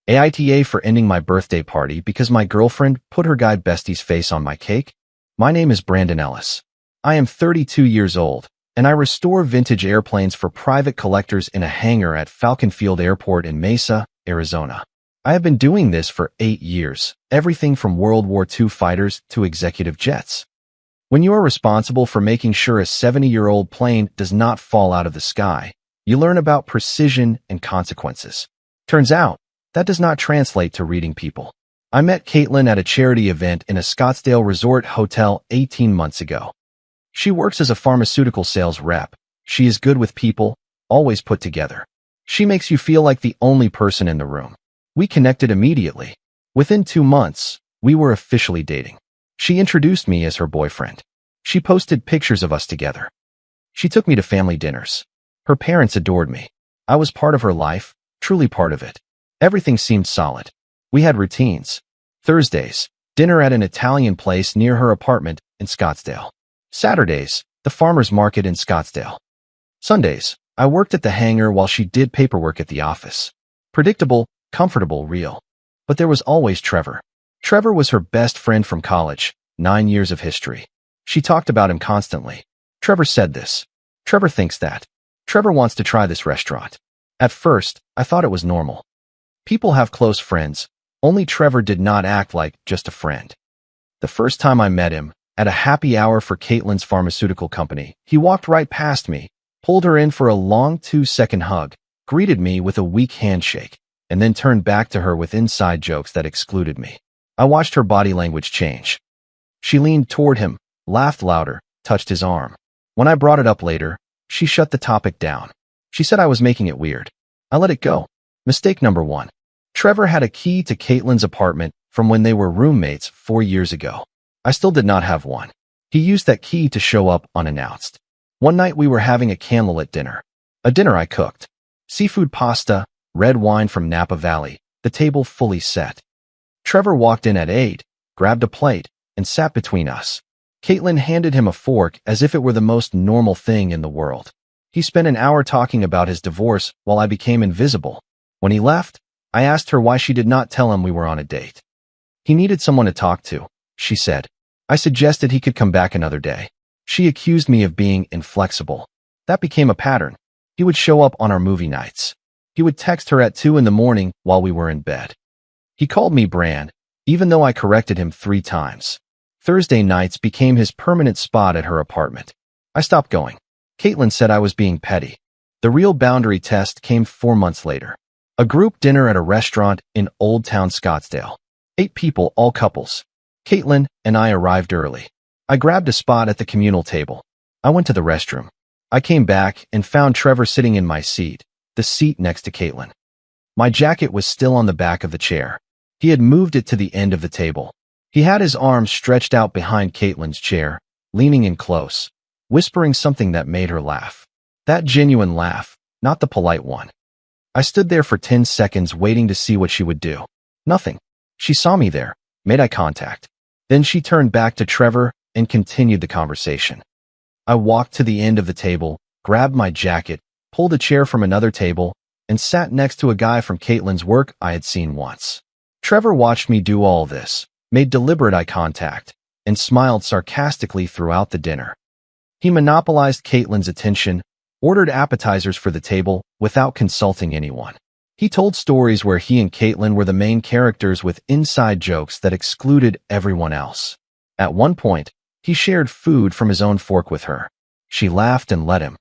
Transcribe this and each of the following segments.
AITA for ending my birthday party because my girlfriend put her guy bestie's face on my cake. My name is Brandon Ellis. I am 32 years old, and I restore vintage airplanes for private collectors in a hangar at Falcon Field Airport in Mesa, Arizona. I have been doing this for 8 years, everything from World War II fighters to executive jets. When you are responsible for making sure a 70-year-old plane does not fall out of the sky, you learn about precision and consequences. Turns out, that does not translate to reading people. I met Caitlin at a charity event in a Scottsdale resort hotel 18 months ago. She works as a pharmaceutical sales rep. She is good with people, always put together. She makes you feel like the only person in the room. We connected immediately. Within 2 months, we were officially dating. She introduced me as her boyfriend. She posted pictures of us together. She took me to family dinners. Her parents adored me. I was part of her life, truly part of it. Everything seemed solid. We had routines. Thursdays, dinner at an Italian place near her apartment in Scottsdale. Saturdays, the farmer's market in Scottsdale. Sundays, I worked at the hangar while she did paperwork at the office. Predictable, comfortable, real. But there was always Trevor. Trevor was her best friend from college, 9 years of history. She talked about him constantly. Trevor said this. Trevor thinks that. Trevor wants to try this restaurant. At first, I thought it was normal. People have close friends. Only Trevor did not act like just a friend. The first time I met him, at a happy hour for Caitlin's pharmaceutical company, he walked right past me, pulled her in for a long 2-second hug, greeted me with a weak handshake, and then turned back to her with inside jokes that excluded me. I watched her body language change. She leaned toward him, laughed louder, touched his arm. When I brought it up later, she shut the topic down. She said I was making it weird. I let it go. Mistake number 1. Trevor had a key to Caitlin's apartment from when they were roommates 4 years ago. I still did not have one. He used that key to show up unannounced. One night we were having a candlelit dinner. A dinner I cooked. Seafood pasta, red wine from Napa Valley, the table fully set. Trevor walked in at 8, grabbed a plate, and sat between us. Caitlin handed him a fork as if it were the most normal thing in the world. He spent an hour talking about his divorce while I became invisible. When he left, I asked her why she did not tell him we were on a date. He needed someone to talk to, she said. I suggested he could come back another day. She accused me of being inflexible. That became a pattern. He would show up on our movie nights. He would text her at 2 in the morning while we were in bed. He called me Brand, even though I corrected him 3 times. Thursday nights became his permanent spot at her apartment. I stopped going. Caitlin said I was being petty. The real boundary test came 4 months later. A group dinner at a restaurant in Old Town Scottsdale. 8 people, all couples. Caitlin and I arrived early. I grabbed a spot at the communal table. I went to the restroom. I came back and found Trevor sitting in my seat, the seat next to Caitlin. My jacket was still on the back of the chair. He had moved it to the end of the table. He had his arms stretched out behind Caitlin's chair, leaning in close, whispering something that made her laugh. That genuine laugh, not the polite one. I stood there for 10 seconds waiting to see what she would do. Nothing. She saw me there, made eye contact. Then she turned back to Trevor and continued the conversation. I walked to the end of the table, grabbed my jacket, pulled a chair from another table, and sat next to a guy from Caitlin's work I had seen once. Trevor watched me do all this, made deliberate eye contact, and smiled sarcastically throughout the dinner. He monopolized Caitlin's attention, ordered appetizers for the table without consulting anyone. He told stories where he and Caitlin were the main characters with inside jokes that excluded everyone else. At one point, he shared food from his own fork with her. She laughed and let him.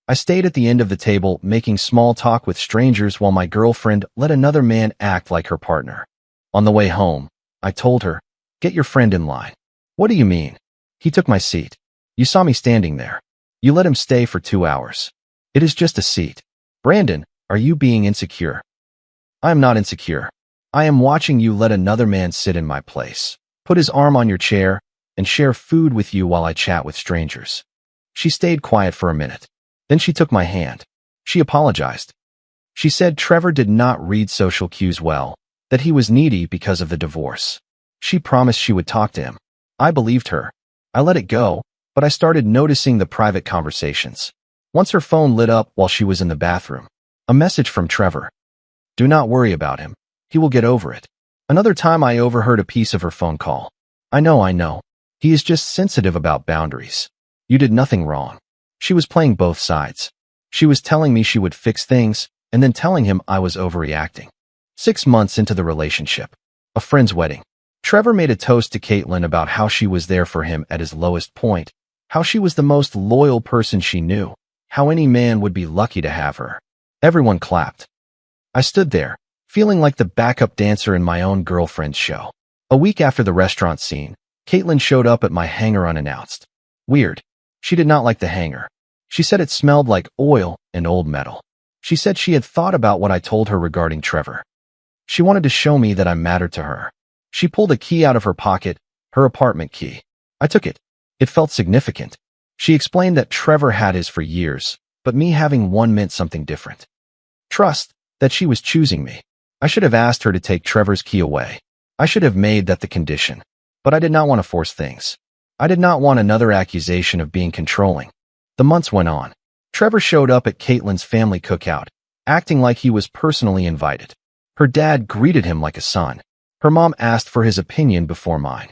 I stayed at the end of the table making small talk with strangers while my girlfriend let another man act like her partner. On the way home, I told her, "Get your friend in line." "What do you mean?" "He took my seat. You saw me standing there. You let him stay for 2 hours. It is just a seat." "Brandon, are you being insecure?" "I am not insecure. I am watching you let another man sit in my place, put his arm on your chair, and share food with you while I chat with strangers." She stayed quiet for a minute. Then she took my hand. She apologized. She said Trevor did not read social cues well, that he was needy because of the divorce. She promised she would talk to him. I believed her. I let it go, but I started noticing the private conversations. Once her phone lit up while she was in the bathroom. A message from Trevor. "Do not worry about him. He will get over it. Another time I overheard a piece of her phone call. I know. He is just sensitive about boundaries. You did nothing wrong. She was playing both sides. She was telling me she would fix things, and then telling him I was overreacting. 6 months into the relationship. A friend's wedding. Trevor made a toast to Caitlin about how she was there for him at his lowest point, how she was the most loyal person she knew, how any man would be lucky to have her. Everyone clapped. I stood there, feeling like the backup dancer in my own girlfriend's show. A week after the restaurant scene, Caitlin showed up at my hangar unannounced. Weird. She did not like the hangar. She said it smelled like oil and old metal. She said she had thought about what I told her regarding Trevor. She wanted to show me that I mattered to her. She pulled a key out of her pocket, her apartment key. I took it. It felt significant. She explained that Trevor had his for years, but me having one meant something different. Trust, that she was choosing me. I should have asked her to take Trevor's key away. I should have made that the condition. But I did not want to force things. I did not want another accusation of being controlling. The months went on. Trevor showed up at Caitlin's family cookout, acting like he was personally invited. Her dad greeted him like a son. Her mom asked for his opinion before mine.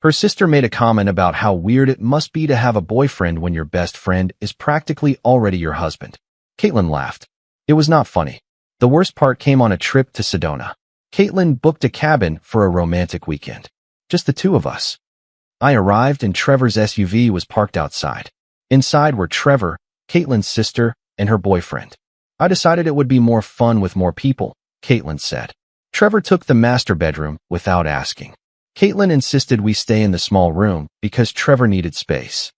Her sister made a comment about how weird it must be to have a boyfriend when your best friend is practically already your husband. Caitlin laughed. It was not funny. The worst part came on a trip to Sedona. Caitlin booked a cabin for a romantic weekend. Just the two of us. I arrived and Trevor's SUV was parked outside. Inside were Trevor, Caitlin's sister, and her boyfriend. I decided it would be more fun with more people, Caitlin said. Trevor took the master bedroom without asking. Caitlin insisted we stay in the small room because Trevor needed space.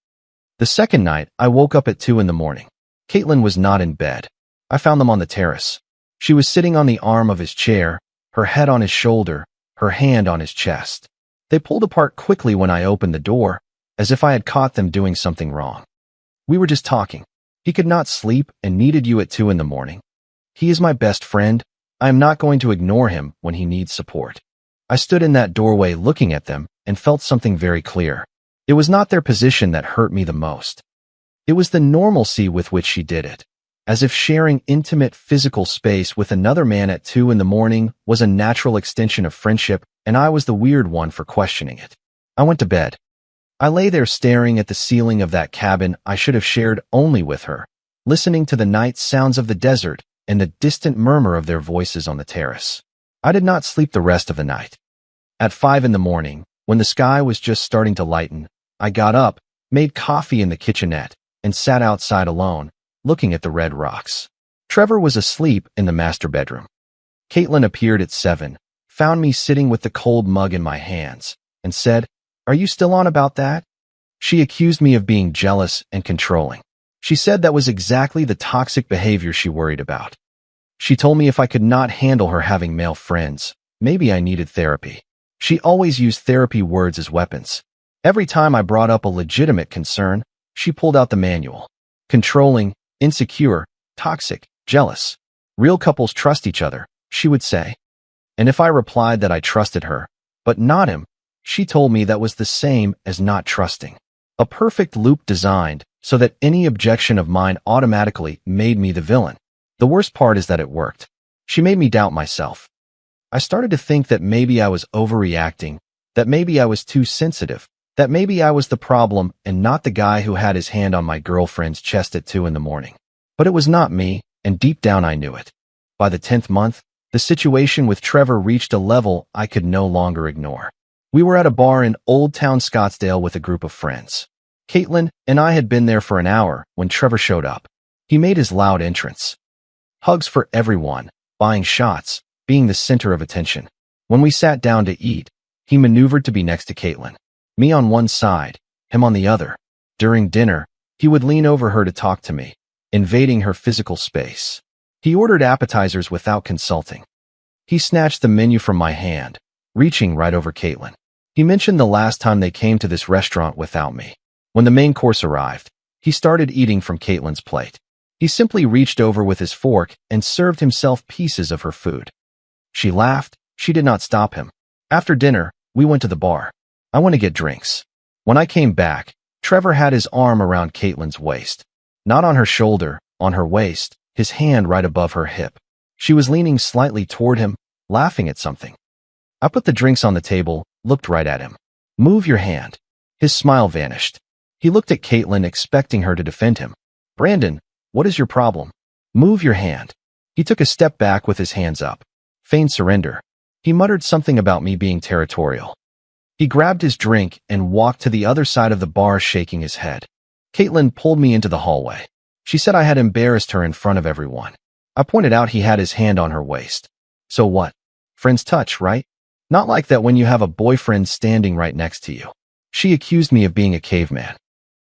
The second night, I woke up at 2 in the morning. Caitlin was not in bed. I found them on the terrace. She was sitting on the arm of his chair, her head on his shoulder, her hand on his chest. They pulled apart quickly when I opened the door, as if I had caught them doing something wrong. We were just talking. He could not sleep and needed you at 2 in the morning. He is my best friend. I am not going to ignore him when he needs support. I stood in that doorway looking at them and felt something very clear. It was not their position that hurt me the most. It was the normalcy with which she did it, as if sharing intimate physical space with another man at 2 in the morning was a natural extension of friendship, and I was the weird one for questioning it. I went to bed. I lay there staring at the ceiling of that cabin I should have shared only with her, listening to the night sounds of the desert and the distant murmur of their voices on the terrace. I did not sleep the rest of the night. At 5 in the morning, when the sky was just starting to lighten, I got up, made coffee in the kitchenette, and sat outside alone, looking at the red rocks. Trevor was asleep in the master bedroom. Caitlin appeared at 7, found me sitting with the cold mug in my hands, and said, "Are you still on about that?" She accused me of being jealous and controlling. She said that was exactly the toxic behavior she worried about. She told me if I could not handle her having male friends, maybe I needed therapy. She always used therapy words as weapons. Every time I brought up a legitimate concern, she pulled out the manual. Controlling, insecure, toxic, jealous. Real couples trust each other, she would say. And if I replied that I trusted her, but not him, she told me that was the same as not trusting. A perfect loop designed so that any objection of mine automatically made me the villain. The worst part is that it worked. She made me doubt myself. I started to think that maybe I was overreacting, that maybe I was too sensitive, that maybe I was the problem and not the guy who had his hand on my girlfriend's chest at 2 in the morning. But it was not me, and deep down I knew it. By the 10th month, the situation with Trevor reached a level I could no longer ignore. We were at a bar in Old Town Scottsdale with a group of friends. Caitlin and I had been there for an hour when Trevor showed up. He made his loud entrance. Hugs for everyone, buying shots, being the center of attention. When we sat down to eat, he maneuvered to be next to Caitlin. Me on one side, him on the other. During dinner, he would lean over her to talk to me, invading her physical space. He ordered appetizers without consulting. He snatched the menu from my hand, reaching right over Caitlin. He mentioned the last time they came to this restaurant without me. When the main course arrived, he started eating from Caitlin's plate. He simply reached over with his fork and served himself pieces of her food. She laughed. She did not stop him. After dinner, we went to the bar. I went to get drinks. When I came back, Trevor had his arm around Caitlin's waist. Not on her shoulder, on her waist, his hand right above her hip. She was leaning slightly toward him, laughing at something. I put the drinks on the table, looked right at him. Move your hand. His smile vanished. He looked at Caitlin, expecting her to defend him. Brandon, what is your problem? Move your hand. He took a step back with his hands up. Feigned surrender. He muttered something about me being territorial. He grabbed his drink and walked to the other side of the bar, shaking his head. Caitlin pulled me into the hallway. She said I had embarrassed her in front of everyone. I pointed out he had his hand on her waist. So what? Friends touch, right? Not like that when you have a boyfriend standing right next to you. She accused me of being a caveman.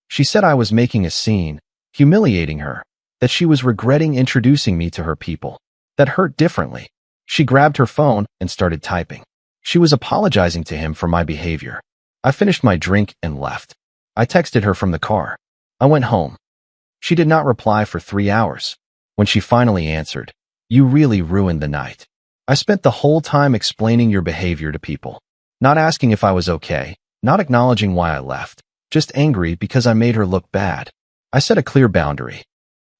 She said I was making a scene, humiliating her, that she was regretting introducing me to her people. That hurt differently. She grabbed her phone and started typing. She was apologizing to him for my behavior. I finished my drink and left. I texted her from the car. I went home. She did not reply for 3 hours. When she finally answered, "You really ruined the night. I spent the whole time explaining your behavior to people, not asking if I was okay, not acknowledging why I left, just angry because I made her look bad." I set a clear boundary.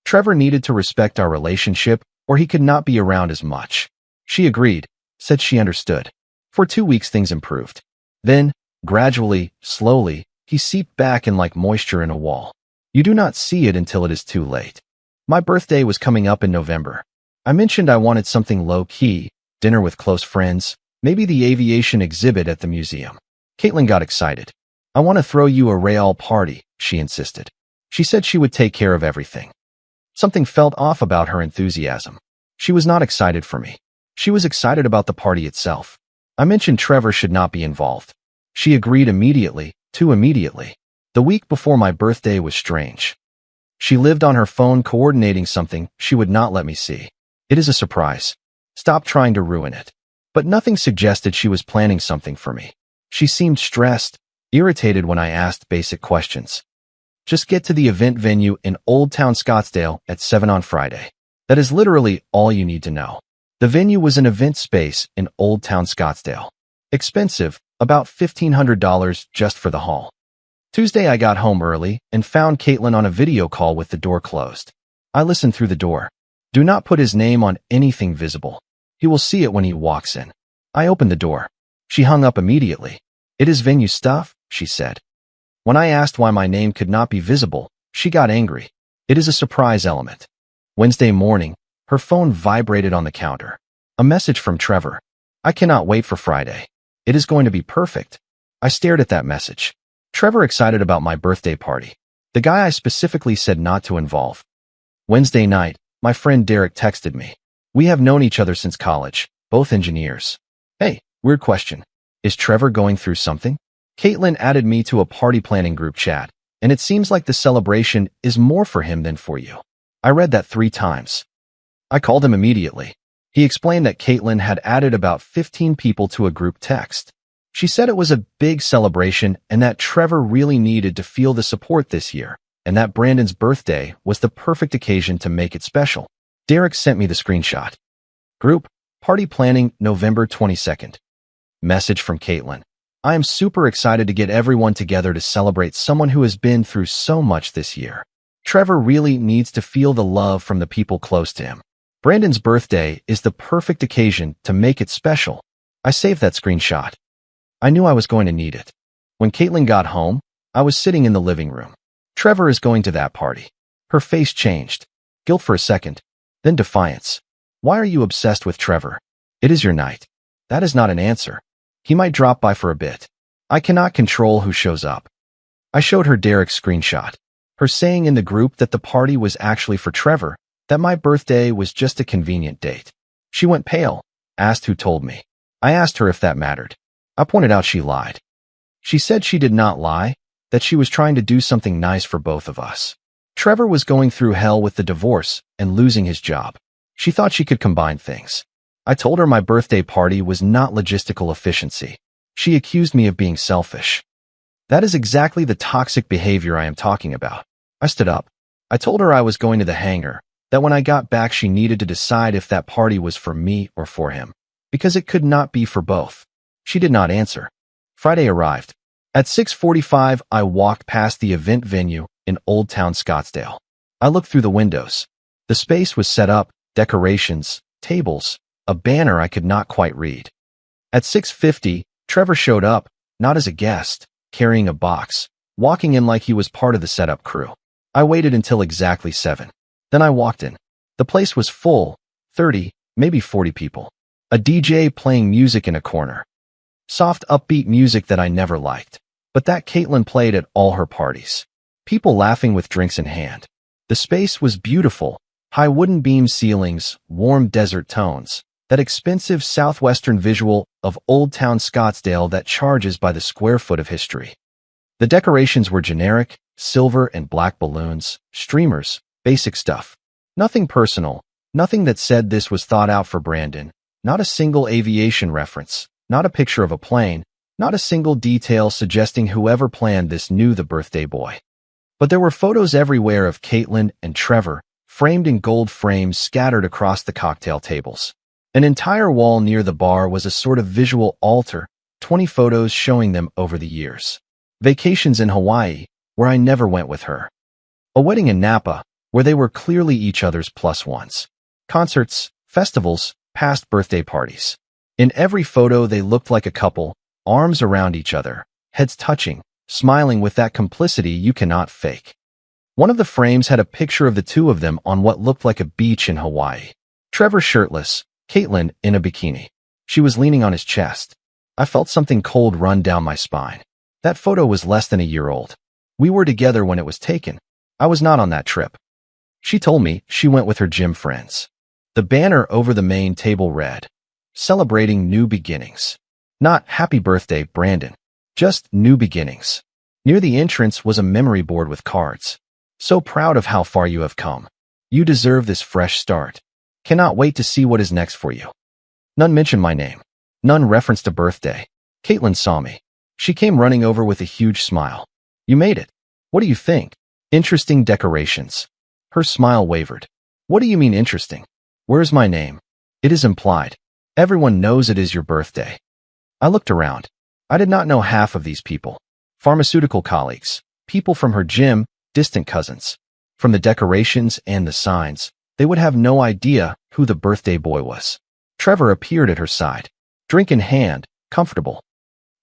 Trevor needed to respect our relationship or he could not be around as much. She agreed, said she understood. For 2 weeks things improved. Then, gradually, slowly, he seeped back in like moisture in a wall. You do not see it until it is too late. My birthday was coming up in November. I mentioned I wanted something low-key, dinner with close friends, maybe the aviation exhibit at the museum. Caitlin got excited. "I want to throw you a real party," she insisted. She said she would take care of everything. Something felt off about her enthusiasm. She was not excited for me. She was excited about the party itself. I mentioned Trevor should not be involved. She agreed immediately, too immediately. The week before my birthday was strange. She lived on her phone coordinating something she would not let me see. It is a surprise. Stop trying to ruin it. But nothing suggested she was planning something for me. She seemed stressed, irritated when I asked basic questions. Just get to the event venue in Old Town Scottsdale at 7 on Friday. That is literally all you need to know. The venue was an event space in Old Town Scottsdale. Expensive, about $1,500 just for the hall. Tuesday I got home early and found Caitlin on a video call with the door closed. I listened through the door. Do not put his name on anything visible. He will see it when he walks in. I opened the door. She hung up immediately. "It is venue stuff," she said. When I asked why my name could not be visible, she got angry. It is a surprise element. Wednesday morning, her phone vibrated on the counter. A message from Trevor. "I cannot wait for Friday. It is going to be perfect." I stared at that message. Trevor excited about my birthday party. The guy I specifically said not to involve. Wednesday night, my friend Derek texted me. We have known each other since college, both engineers. "Hey, weird question. Is Trevor going through something?" Caitlin added me to a party planning group chat, and it seems like the celebration is more for him than for you. I read that 3 times. I called him immediately. He explained that Caitlin had added about 15 people to a group text. She said it was a big celebration and that Trevor really needed to feel the support this year, and that Brandon's birthday was the perfect occasion to make it special. Derek sent me the screenshot. Group, party planning, November 22nd. Message from Caitlin. "I am super excited to get everyone together to celebrate someone who has been through so much this year. Trevor really needs to feel the love from the people close to him. Brandon's birthday is the perfect occasion to make it special." I saved that screenshot. I knew I was going to need it. When Caitlin got home, I was sitting in the living room. Trevor is going to that party. Her face changed. Guilt for a second, then defiance. "Why are you obsessed with Trevor? It is your night." That is not an answer. He might drop by for a bit. I cannot control who shows up. I showed her Derek's screenshot. Her saying in the group that the party was actually for Trevor, that my birthday was just a convenient date. She went pale, asked who told me. I asked her if that mattered. I pointed out she lied. She said she did not lie, that she was trying to do something nice for both of us. Trevor was going through hell with the divorce and losing his job. She thought she could combine things. I told her my birthday party was not logistical efficiency. She accused me of being selfish. That is exactly the toxic behavior I am talking about. I stood up. I told her I was going to the hangar, that when I got back she needed to decide if that party was for me or for him, because it could not be for both. She did not answer. Friday arrived. At 6:45, I walked past the event venue in Old Town Scottsdale. I looked through the windows. The space was set up, decorations, tables, a banner I could not quite read. At 6:50, Trevor showed up, not as a guest, carrying a box, walking in like he was part of the setup crew. I waited until exactly 7. Then I walked in. The place was full, 30, maybe 40 people. A DJ playing music in a corner. Soft, upbeat music that I never liked, but that Caitlin played at all her parties. People laughing with drinks in hand. The space was beautiful, high wooden beam ceilings, warm desert tones, that expensive southwestern visual of Old Town Scottsdale that charges by the square foot of history. The decorations were generic, silver and black balloons, streamers, basic stuff. Nothing personal, nothing that said this was thought out for Brandon, not a single aviation reference, not a picture of a plane, not a single detail suggesting whoever planned this knew the birthday boy. But there were photos everywhere of Caitlin and Trevor, framed in gold frames scattered across the cocktail tables. An entire wall near the bar was a sort of visual altar, 20 photos showing them over the years. Vacations in Hawaii, where I never went with her. A wedding in Napa, where they were clearly each other's plus ones. Concerts, festivals, past birthday parties. In every photo they looked like a couple, arms around each other, heads touching, smiling with that complicity you cannot fake. One of the frames had a picture of the two of them on what looked like a beach in Hawaii. Trevor shirtless, Caitlin in a bikini. She was leaning on his chest. I felt something cold run down my spine. That photo was less than a year old. We were together when it was taken. I was not on that trip. She told me she went with her gym friends. The banner over the main table read, "Celebrating New Beginnings." Not "Happy Birthday, Brandon." Just "New Beginnings." Near the entrance was a memory board with cards. "So proud of how far you have come. You deserve this fresh start. Cannot wait to see what is next for you." None mentioned my name. None referenced a birthday. Caitlin saw me. She came running over with a huge smile. "You made it. What do you think? Interesting decorations." Her smile wavered. "What do you mean interesting? Where's my name? It is implied. Everyone knows it is your birthday." I looked around. I did not know half of these people. Pharmaceutical colleagues, people from her gym, distant cousins. From the decorations and the signs, they would have no idea who the birthday boy was. Trevor appeared at her side, drink in hand, comfortable.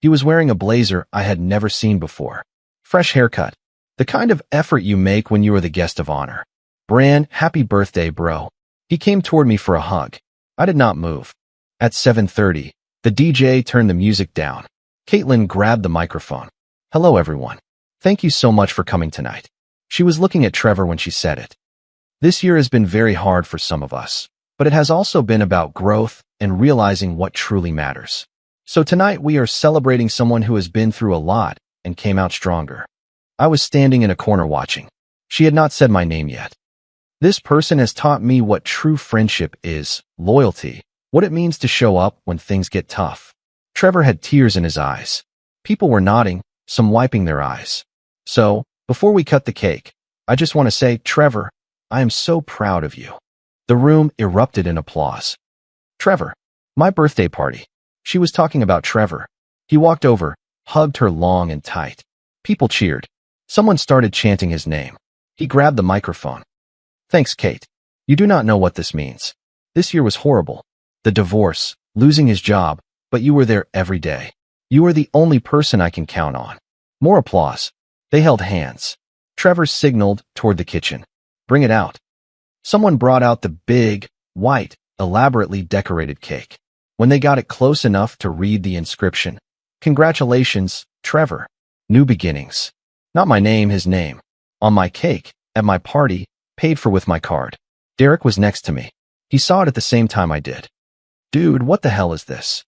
He was wearing a blazer I had never seen before. Fresh haircut. The kind of effort you make when you are the guest of honor. "Bran, happy birthday, bro." He came toward me for a hug. I did not move. At 7:30, the DJ turned the music down. Caitlin grabbed the microphone. "Hello, everyone. Thank you so much for coming tonight." She was looking at Trevor when she said it. "This year has been very hard for some of us, but it has also been about growth and realizing what truly matters. So tonight we are celebrating someone who has been through a lot and came out stronger." I was standing in a corner watching. She had not said my name yet. "This person has taught me what true friendship is, loyalty, what it means to show up when things get tough." Trevor had tears in his eyes. People were nodding, some wiping their eyes. "So, before we cut the cake, I just want to say, Trevor, I am so proud of you." The room erupted in applause. "Trevor, my birthday party." She was talking about Trevor. He walked over, hugged her long and tight. People cheered. Someone started chanting his name. He grabbed the microphone. "Thanks, Kate. You do not know what this means. This year was horrible. The divorce, losing his job, but you were there every day. You are the only person I can count on." More applause. They held hands. Trevor signaled toward the kitchen. "Bring it out." Someone brought out the big, white, elaborately decorated cake. When they got it close enough to read the inscription, "Congratulations, Trevor. New beginnings." Not my name, his name. On my cake, at my party, paid for with my card. Derek was next to me. He saw it at the same time I did. "Dude, what the hell is this?"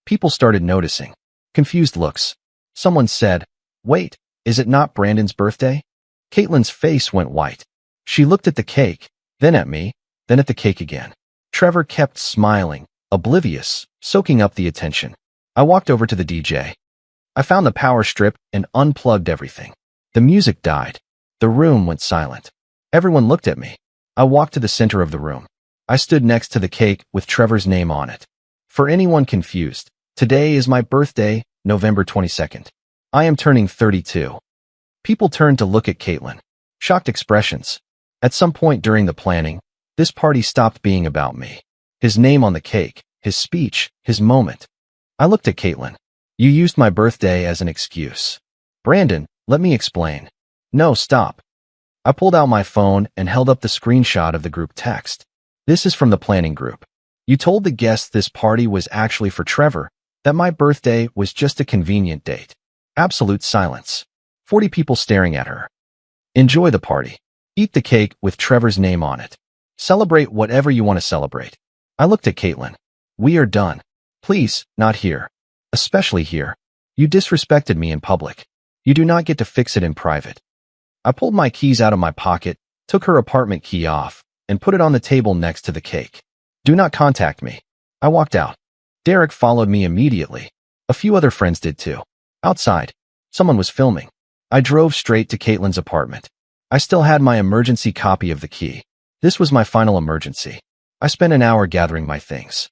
People started noticing. Confused looks. Someone said, "Wait, is it not Brandon's birthday?" Caitlin's face went white. She looked at the cake, then at me, then at the cake again. Trevor kept smiling, oblivious, soaking up the attention. I walked over to the DJ. I found the power strip and unplugged everything. The music died. The room went silent. Everyone looked at me. I walked to the center of the room. I stood next to the cake with Trevor's name on it. For anyone confused, today is my birthday, November 22nd. I am turning 32. People turned to look at Caitlin. Shocked expressions. At some point during the planning, this party stopped being about me. His name on the cake, his speech, his moment. I looked at Caitlin. You used my birthday as an excuse. Brandon, let me explain. No, stop. I pulled out my phone and held up the screenshot of the group text. This is from the planning group. You told the guests this party was actually for Trevor, that my birthday was just a convenient date. Absolute silence. 40 people staring at her. Enjoy the party. Eat the cake with Trevor's name on it. Celebrate whatever you want to celebrate. I looked at Caitlin. We are done. Please, not here. Especially here. You disrespected me in public. You do not get to fix it in private. I pulled my keys out of my pocket, took her apartment key off, and put it on the table next to the cake. Do not contact me. I walked out. Derek followed me immediately. A few other friends did too. Outside, someone was filming. I drove straight to Caitlin's apartment. I still had my emergency copy of the key. This was my final emergency. I spent an hour gathering my things.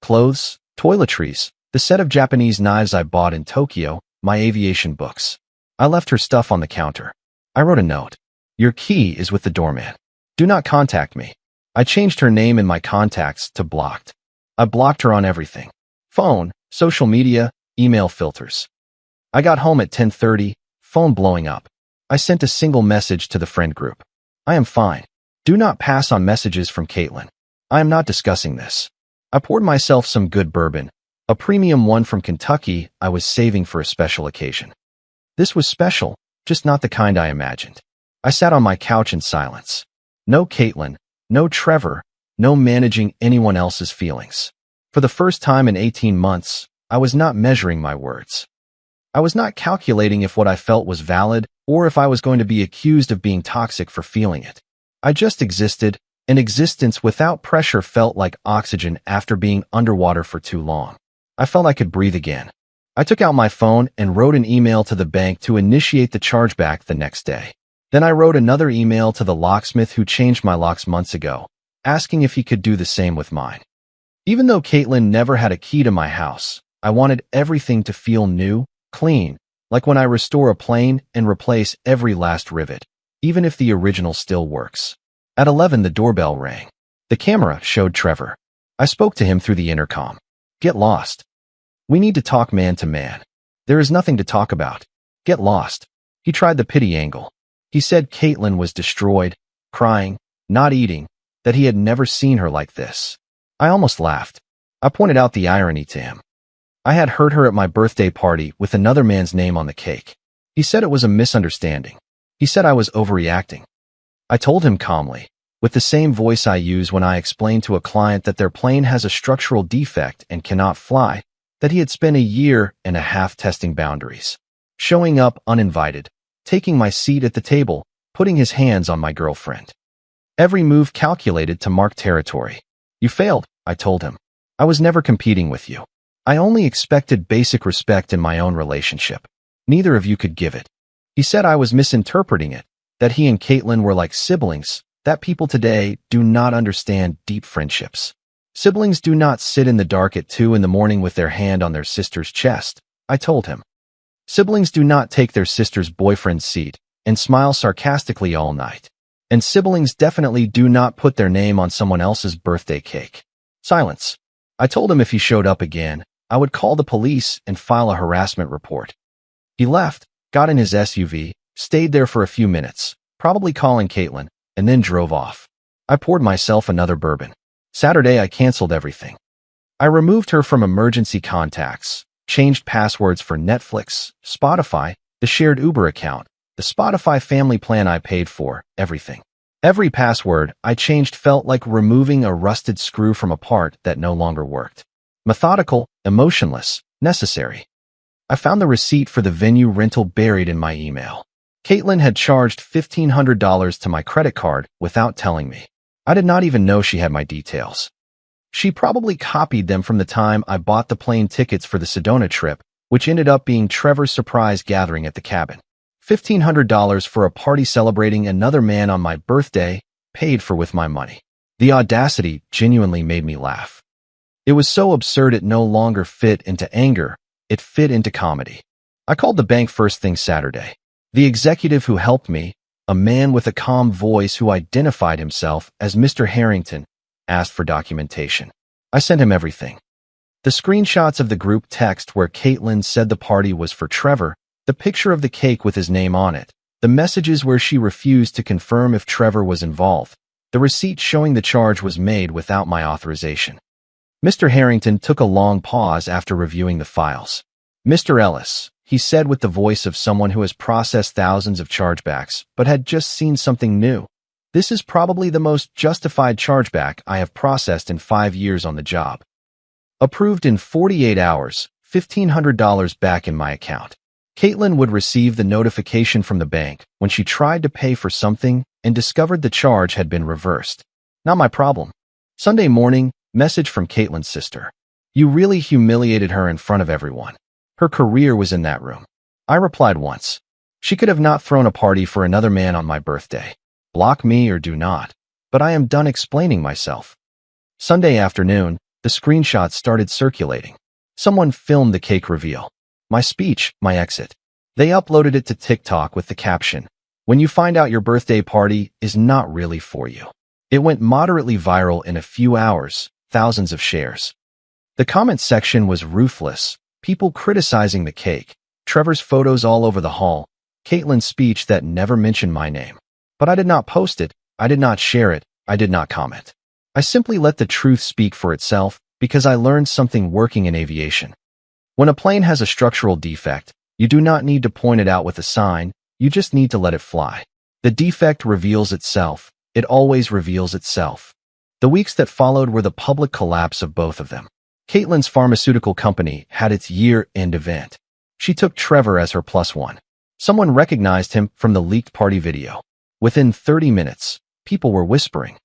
Clothes, toiletries, the set of Japanese knives I bought in Tokyo, my aviation books. I left her stuff on the counter. I wrote a note. Your key is with the doorman. Do not contact me. I changed her name in my contacts to blocked. I blocked her on everything. Phone, social media, email filters. I got home at 10:30, phone blowing up. I sent a single message to the friend group. I am fine. Do not pass on messages from Caitlin. I am not discussing this. I poured myself some good bourbon, a premium one from Kentucky I was saving for a special occasion. This was special, just not the kind I imagined. I sat on my couch in silence. No Caitlin, no Trevor, no managing anyone else's feelings. For the first time in 18 months, I was not measuring my words. I was not calculating if what I felt was valid or if I was going to be accused of being toxic for feeling it. I just existed. An existence without pressure felt like oxygen after being underwater for too long. I felt I could breathe again. I took out my phone and wrote an email to the bank to initiate the chargeback the next day. Then I wrote another email to the locksmith who changed my locks months ago, asking if he could do the same with mine. Even though Caitlin never had a key to my house, I wanted everything to feel new, clean, like when I restore a plane and replace every last rivet, even if the original still works. At 11, the doorbell rang. The camera showed Trevor. I spoke to him through the intercom. Get lost. We need to talk man to man. There is nothing to talk about. Get lost. He tried the pity angle. He said Caitlin was destroyed, crying, not eating, that he had never seen her like this. I almost laughed. I pointed out the irony to him. I had heard her at my birthday party with another man's name on the cake. He said it was a misunderstanding. He said I was overreacting. I told him calmly, with the same voice I use when I explain to a client that their plane has a structural defect and cannot fly, that he had spent a year and a half testing boundaries, showing up uninvited, taking my seat at the table, putting his hands on my girlfriend. Every move calculated to mark territory. You failed, I told him. I was never competing with you. I only expected basic respect in my own relationship. Neither of you could give it. He said I was misinterpreting it, that he and Caitlin were like siblings, that people today do not understand deep friendships. Siblings do not sit in the dark at 2 in the morning with their hand on their sister's chest, I told him. Siblings do not take their sister's boyfriend's seat and smile sarcastically all night. And siblings definitely do not put their name on someone else's birthday cake. Silence. I told him if he showed up again, I would call the police and file a harassment report. He left, got in his SUV, stayed there for a few minutes, probably calling Caitlin, and then drove off. I poured myself another bourbon. Saturday, I canceled everything. I removed her from emergency contacts, changed passwords for Netflix, Spotify, the shared Uber account, the Spotify family plan I paid for, everything. Every password I changed felt like removing a rusted screw from a part that no longer worked. Methodical, emotionless, necessary. I found the receipt for the venue rental buried in my email. Caitlin had charged $1,500 to my credit card without telling me. I did not even know she had my details. She probably copied them from the time I bought the plane tickets for the Sedona trip, which ended up being Trevor's surprise gathering at the cabin. $1,500 for a party celebrating another man on my birthday, paid for with my money. The audacity genuinely made me laugh. It was so absurd it no longer fit into anger, it fit into comedy. I called the bank first thing Saturday. The executive who helped me, a man with a calm voice who identified himself as Mr. Harrington, asked for documentation. I sent him everything. The screenshots of the group text where Caitlin said the party was for Trevor, the picture of the cake with his name on it, the messages where she refused to confirm if Trevor was involved, the receipt showing the charge was made without my authorization. Mr. Harrington took a long pause after reviewing the files. Mr. Ellis, he said with the voice of someone who has processed thousands of chargebacks but had just seen something new. This is probably the most justified chargeback I have processed in 5 years on the job. Approved in 48 hours, $1,500 back in my account. Caitlin would receive the notification from the bank when she tried to pay for something and discovered the charge had been reversed. Not my problem. Sunday morning, message from Caitlin's sister. You really humiliated her in front of everyone. Her career was in that room. I replied once. She could have not thrown a party for another man on my birthday. Block me or do not. But I am done explaining myself. Sunday afternoon, the screenshots started circulating. Someone filmed the cake reveal. My speech, my exit. They uploaded it to TikTok with the caption, "When you find out your birthday party is not really for you." It went moderately viral in a few hours, thousands of shares. The comment section was ruthless, people criticizing the cake, Trevor's photos all over the hall, Caitlin's speech that never mentioned my name. But I did not post it, I did not share it, I did not comment. I simply let the truth speak for itself because I learned something working in aviation. When a plane has a structural defect, you do not need to point it out with a sign, you just need to let it fly. The defect reveals itself. It always reveals itself. The weeks that followed were the public collapse of both of them. Caitlin's pharmaceutical company had its year-end event. She took Trevor as her +1. Someone recognized him from the leaked party video. Within 30 minutes, people were whispering.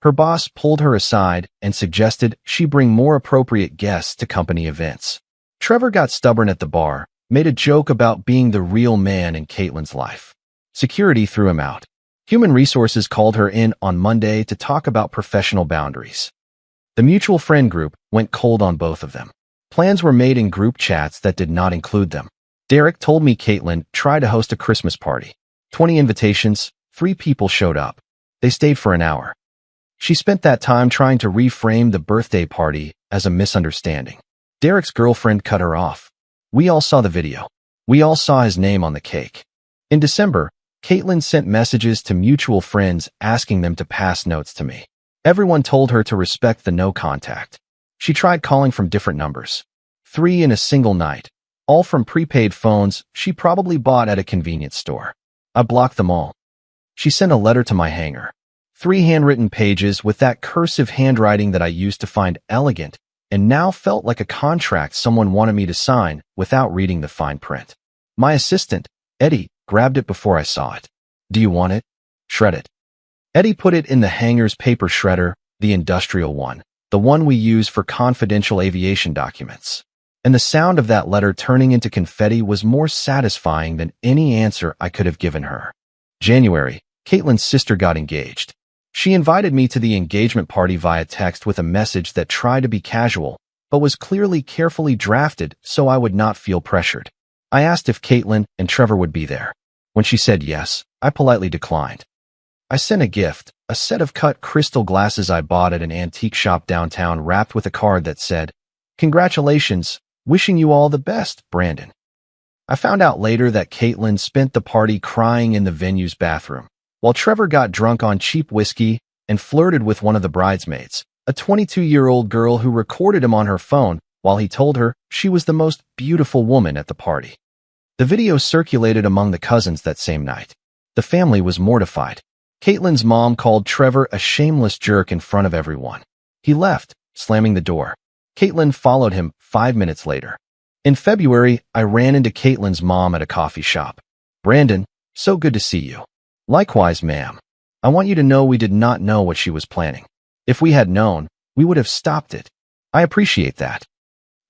Her boss pulled her aside and suggested she bring more appropriate guests to company events. Trevor got stubborn at the bar, made a joke about being the real man in Caitlin's life. Security threw him out. Human Resources called her in on Monday to talk about professional boundaries. The mutual friend group went cold on both of them. Plans were made in group chats that did not include them. Derek told me Caitlin tried to host a Christmas party. 20 invitations, 3 people showed up. They stayed for an hour. She spent that time trying to reframe the birthday party as a misunderstanding. Derek's girlfriend cut her off. We all saw the video. We all saw his name on the cake. In December, Caitlin sent messages to mutual friends asking them to pass notes to me. Everyone told her to respect the no contact. She tried calling from different numbers. 3 in a single night. All from prepaid phones she probably bought at a convenience store. I blocked them all. She sent a letter to my hangar. 3 handwritten pages with that cursive handwriting that I used to find elegant and now felt like a contract someone wanted me to sign without reading the fine print. My assistant, Eddie, grabbed it before I saw it. Do you want it? Shred it. Eddie put it in the hangar's paper shredder, the industrial one, the one we use for confidential aviation documents. And the sound of that letter turning into confetti was more satisfying than any answer I could have given her. January, Caitlin's sister got engaged. She invited me to the engagement party via text with a message that tried to be casual, but was clearly carefully drafted so I would not feel pressured. I asked if Caitlin and Trevor would be there. When she said yes, I politely declined. I sent a gift, a set of cut crystal glasses I bought at an antique shop downtown wrapped with a card that said, "Congratulations, wishing you all the best, Brandon." I found out later that Caitlin spent the party crying in the venue's bathroom, while Trevor got drunk on cheap whiskey and flirted with one of the bridesmaids, a 22-year-old girl who recorded him on her phone while he told her she was the most beautiful woman at the party. The video circulated among the cousins that same night. The family was mortified. Caitlin's mom called Trevor a shameless jerk in front of everyone. He left, slamming the door. Caitlin followed him 5 minutes later. In February, I ran into Caitlin's mom at a coffee shop. "Brandon, so good to see you." "Likewise, ma'am. I want you to know we did not know what she was planning. If we had known, we would have stopped it. I appreciate that.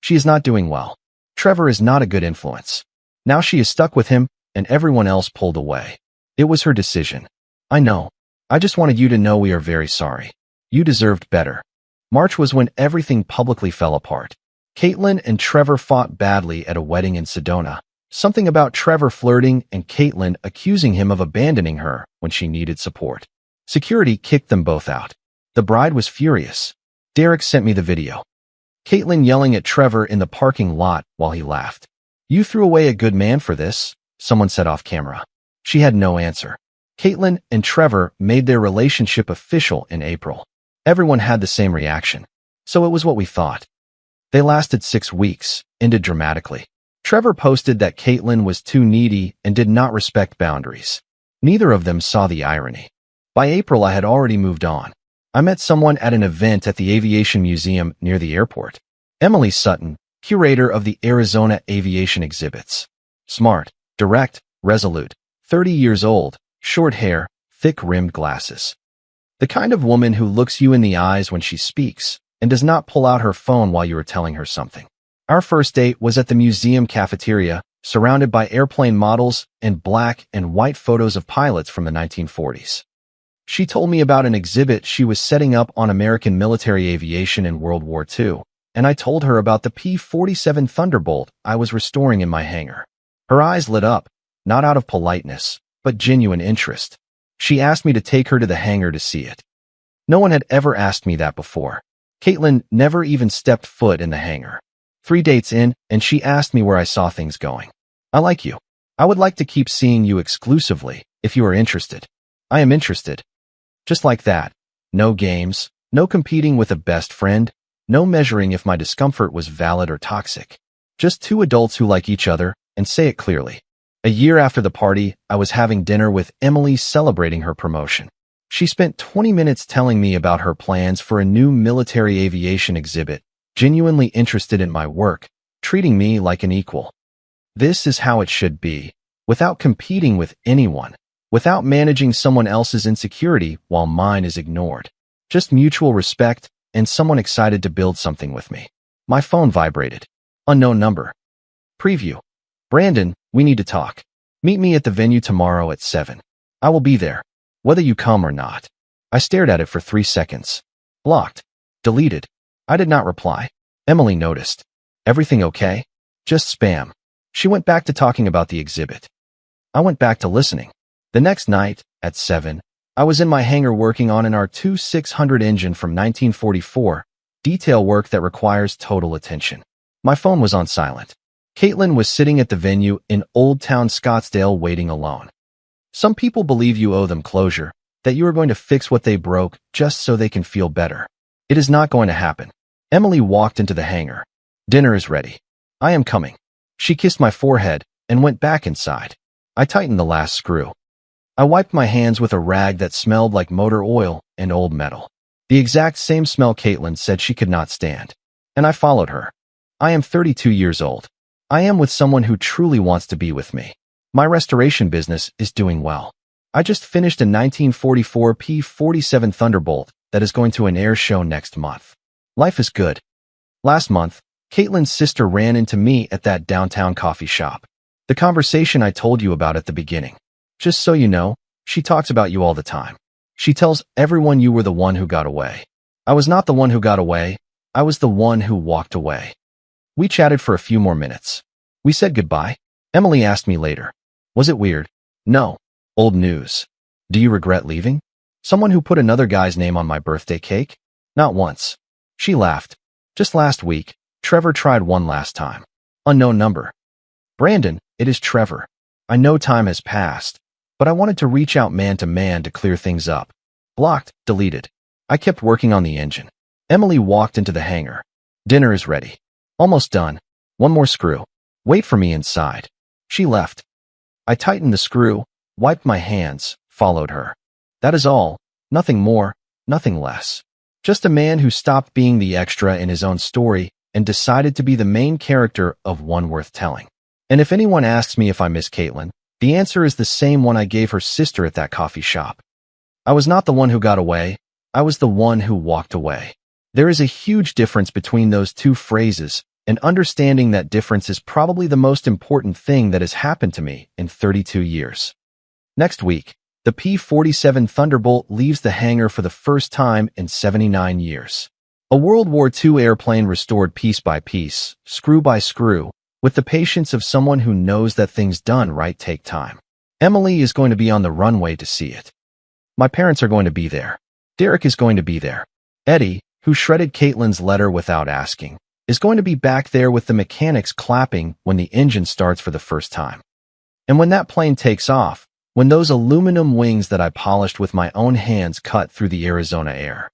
She is not doing well. Trevor is not a good influence. Now she is stuck with him, and everyone else pulled away. It was her decision. I know. I just wanted you to know we are very sorry. You deserved better." March was when everything publicly fell apart. Caitlin and Trevor fought badly at a wedding in Sedona. Something about Trevor flirting and Caitlin accusing him of abandoning her when she needed support. Security kicked them both out. The bride was furious. Derek sent me the video. Caitlin yelling at Trevor in the parking lot while he laughed. You threw away a good man for this, someone said off camera. She had no answer. Caitlin and Trevor made their relationship official in April. Everyone had the same reaction. So it was what we thought. They lasted 6 weeks, ended dramatically. Trevor posted that Caitlin was too needy and did not respect boundaries. Neither of them saw the irony. By April, I had already moved on. I met someone at an event at the Aviation Museum near the airport. Emily Sutton, curator of the Arizona Aviation Exhibits. Smart, direct, resolute, 30 years old, short hair, thick-rimmed glasses. The kind of woman who looks you in the eyes when she speaks and does not pull out her phone while you are telling her something. Our first date was at the museum cafeteria, surrounded by airplane models and black and white photos of pilots from the 1940s. She told me about an exhibit she was setting up on American military aviation in World War II, and I told her about the P-47 Thunderbolt I was restoring in my hangar. Her eyes lit up, not out of politeness, but genuine interest. She asked me to take her to the hangar to see it. No one had ever asked me that before. Caitlin never even stepped foot in the hangar. 3 dates in, and she asked me where I saw things going. I like you. I would like to keep seeing you exclusively, if you are interested. I am interested. Just like that. No games, no competing with a best friend, no measuring if my discomfort was valid or toxic. Just 2 adults who like each other and say it clearly. A year after the party, I was having dinner with Emily celebrating her promotion. She spent 20 minutes telling me about her plans for a new military aviation exhibit, genuinely interested in my work, treating me like an equal. This is how it should be, without competing with anyone. Without managing someone else's insecurity while mine is ignored. Just mutual respect and someone excited to build something with me. My phone vibrated. Unknown number. Preview. Brandon, we need to talk. Meet me at the venue tomorrow at 7. I will be there, whether you come or not. I stared at it for 3 seconds. Blocked. Deleted. I did not reply. Emily noticed. Everything okay? Just spam. She went back to talking about the exhibit. I went back to listening. The next night, at 7, I was in my hangar working on an R-2600 engine from 1944, detail work that requires total attention. My phone was on silent. Caitlin was sitting at the venue in Old Town Scottsdale waiting alone. Some people believe you owe them closure, that you are going to fix what they broke just so they can feel better. It is not going to happen. Emily walked into the hangar. Dinner is ready. I am coming. She kissed my forehead and went back inside. I tightened the last screw. I wiped my hands with a rag that smelled like motor oil and old metal. The exact same smell Caitlin said she could not stand. And I followed her. I am 32 years old. I am with someone who truly wants to be with me. My restoration business is doing well. I just finished a 1944 P-47 Thunderbolt that is going to an air show next month. Life is good. Last month, Caitlin's sister ran into me at that downtown coffee shop. The conversation I told you about at the beginning. Just so you know, she talks about you all the time. She tells everyone you were the one who got away. I was not the one who got away. I was the one who walked away. We chatted for a few more minutes. We said goodbye. Emily asked me later. Was it weird? No. Old news. Do you regret leaving? Someone who put another guy's name on my birthday cake? Not once. She laughed. Just last week, Trevor tried one last time. Unknown number. Brandon, it is Trevor. I know time has passed, but I wanted to reach out man to clear things up. Blocked, deleted. I kept working on the engine. Emily walked into the hangar. Dinner is ready. Almost done. One more screw. Wait for me inside. She left. I tightened the screw, wiped my hands, followed her. That is all. Nothing more, nothing less. Just a man who stopped being the extra in his own story and decided to be the main character of one worth telling. And if anyone asks me if I miss Caitlin, the answer is the same one I gave her sister at that coffee shop. I was not the one who got away. I was the one who walked away. There is a huge difference between those two phrases, and understanding that difference is probably the most important thing that has happened to me in 32 years. Next week, the P-47 Thunderbolt leaves the hangar for the first time in 79 years. A World War II airplane restored piece by piece, screw by screw, with the patience of someone who knows that things done right take time. Emily is going to be on the runway to see it. My parents are going to be there. Derek is going to be there. Eddie, who shredded Caitlin's letter without asking, is going to be back there with the mechanics clapping when the engine starts for the first time. And when that plane takes off, when those aluminum wings that I polished with my own hands cut through the Arizona air,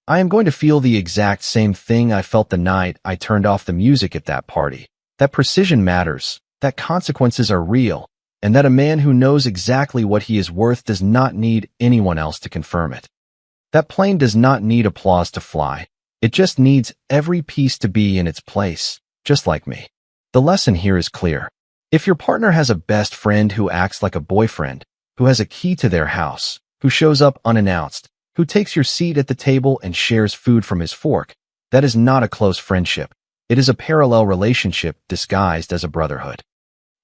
I am going to feel the exact same thing I felt the night I turned off the music at that party. That precision matters, that consequences are real, and that a man who knows exactly what he is worth does not need anyone else to confirm it. That plane does not need applause to fly. It just needs every piece to be in its place, just like me. The lesson here is clear. If your partner has a best friend who acts like a boyfriend, who has a key to their house, who shows up unannounced, who takes your seat at the table and shares food from his fork, that is not a close friendship. It is a parallel relationship disguised as a brotherhood.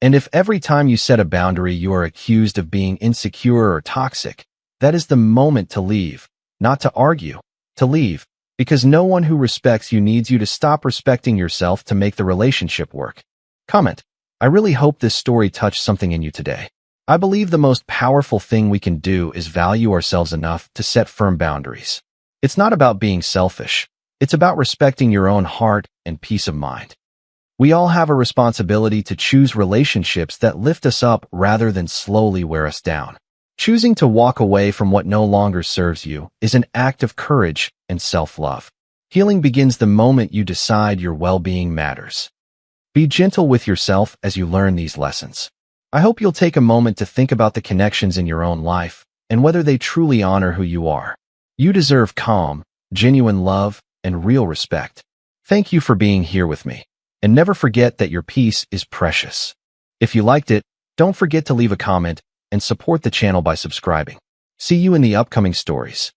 And if every time you set a boundary you are accused of being insecure or toxic, that is the moment to leave, not to argue, to leave, because no one who respects you needs you to stop respecting yourself to make the relationship work. Comment: I really hope this story touched something in you today. I believe the most powerful thing we can do is value ourselves enough to set firm boundaries. It's not about being selfish. It's about respecting your own heart and peace of mind. We all have a responsibility to choose relationships that lift us up rather than slowly wear us down. Choosing to walk away from what no longer serves you is an act of courage and self-love. Healing begins the moment you decide your well-being matters. Be gentle with yourself as you learn these lessons. I hope you'll take a moment to think about the connections in your own life and whether they truly honor who you are. You deserve calm, genuine love, and real respect. Thank you for being here with me. And never forget that your peace is precious. If you liked it, don't forget to leave a comment and support the channel by subscribing. See you in the upcoming stories.